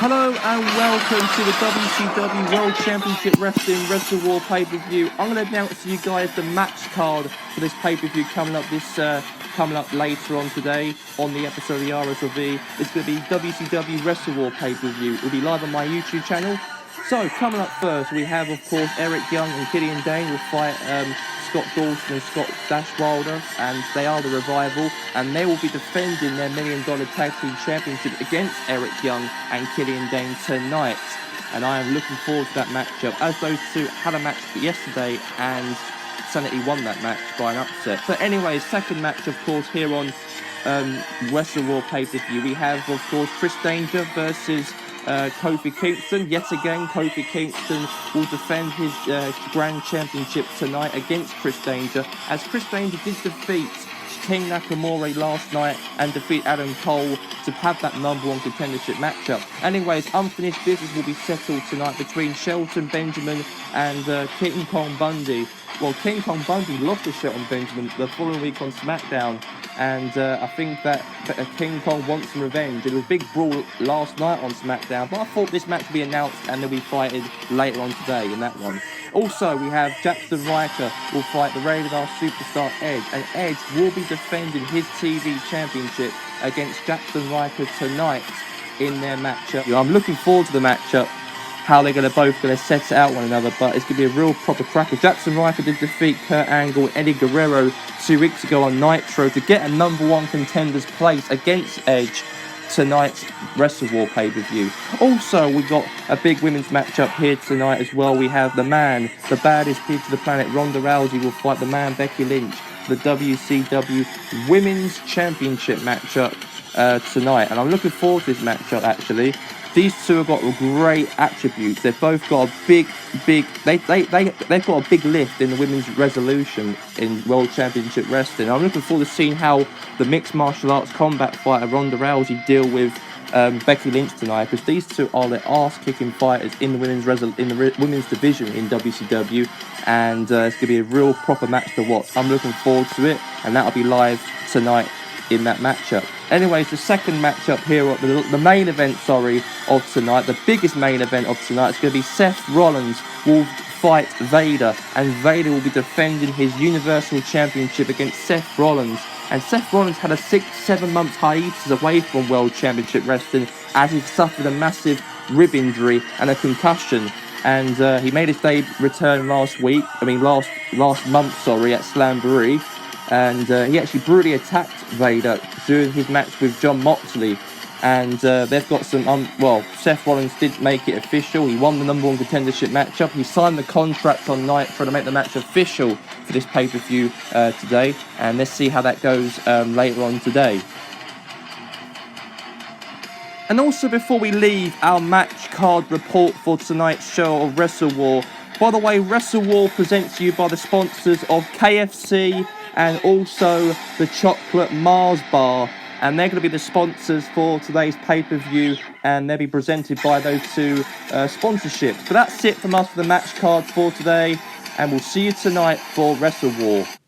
Hello and welcome to the WCW World Championship Wrestling WrestleWar pay-per-view. I'm going to announce to you guys the match card for this pay-per-view coming up later on today on the episode of the RSLV. It's going to be WCW WrestleWar pay-per-view. It will be live on my YouTube channel. So coming up first, we have of course Eric Young and Killian Dane will fight Scott Dawson and Scott Dash Wilder, and they are the Revival, and they will be defending their $1 Million Tag Team Championship against Eric Young and Killian Dane tonight. And I am looking forward to that matchup, as those two had a match yesterday and Sanity won that match by an upset. But anyway, second match of course here on WrestleWar pay-per-view, we have of course Chris Danger versus Kofi Kingston. Yet again, Kofi Kingston will defend his Grand Championship tonight against Chris Danger, as Chris Danger did defeat King Nakamura last night and defeat Adam Cole to have that #1 contendership matchup. Anyways, unfinished business will be settled tonight between Shelton Benjamin and King Kong Bundy. Well, King Kong Bundy lost to Shelton Benjamin the following week on SmackDown, and I think that King Kong wants some revenge. It was a big brawl last night on SmackDown, but I thought this match would be announced and they'll be fighting later on today in that one. Also, we have Jackson Ryker will fight the Rated R Superstar Edge, and Edge will be defending his TV Championship against Jackson Ryker tonight in their matchup. I'm looking forward to the matchup, how they're both going to set it out one another, but it's going to be a real proper cracker. Jackson Ryker did defeat Kurt Angle and Eddie Guerrero 2 weeks ago on Nitro to get a #1 contender's place against Edge tonight's WrestleWar pay-per-view. Also, we got a big women's matchup here tonight as well. We have the baddest bitch to the planet, Ronda Rousey, will fight the man, Becky Lynch, for the WCW Women's Championship matchup tonight. And I'm looking forward to this matchup, actually. These two have got great attributes. They've both got a they've got a big lift in the women's resolution in World Championship Wrestling. I'm looking forward to seeing how the mixed martial arts combat fighter Ronda Rousey deal with Becky Lynch tonight, because these two are the ass-kicking fighters in the women's division in WCW, and it's going to be a real proper match to watch. I'm looking forward to it, and that'll be live tonight in that matchup. Anyways, the second matchup here, the main event, of tonight, the biggest main event of tonight, is going to be Seth Rollins will fight Vader, and Vader will be defending his Universal Championship against Seth Rollins. And Seth Rollins had a 6-7 month hiatus away from World Championship Wrestling, as he suffered a massive rib injury and a concussion. And he made his return last month, at Slamboree. And he actually brutally attacked Vader during his match with John Moxley. And they've got some, Seth Rollins did make it official. He won the #1 contendership matchup. He signed the contract on Nitro to make the match official for this pay-per-view today. And let's see how that goes later on today. And also, before we leave our match card report for tonight's show of WrestleWar, by the way, WrestleWar presents to you by the sponsors of KFC and also the Chocolate Mars Bar. And they're going to be the sponsors for today's pay-per-view, and they'll be presented by those two sponsorships. But that's it from us for the match card for today, and we'll see you tonight for WrestleWar.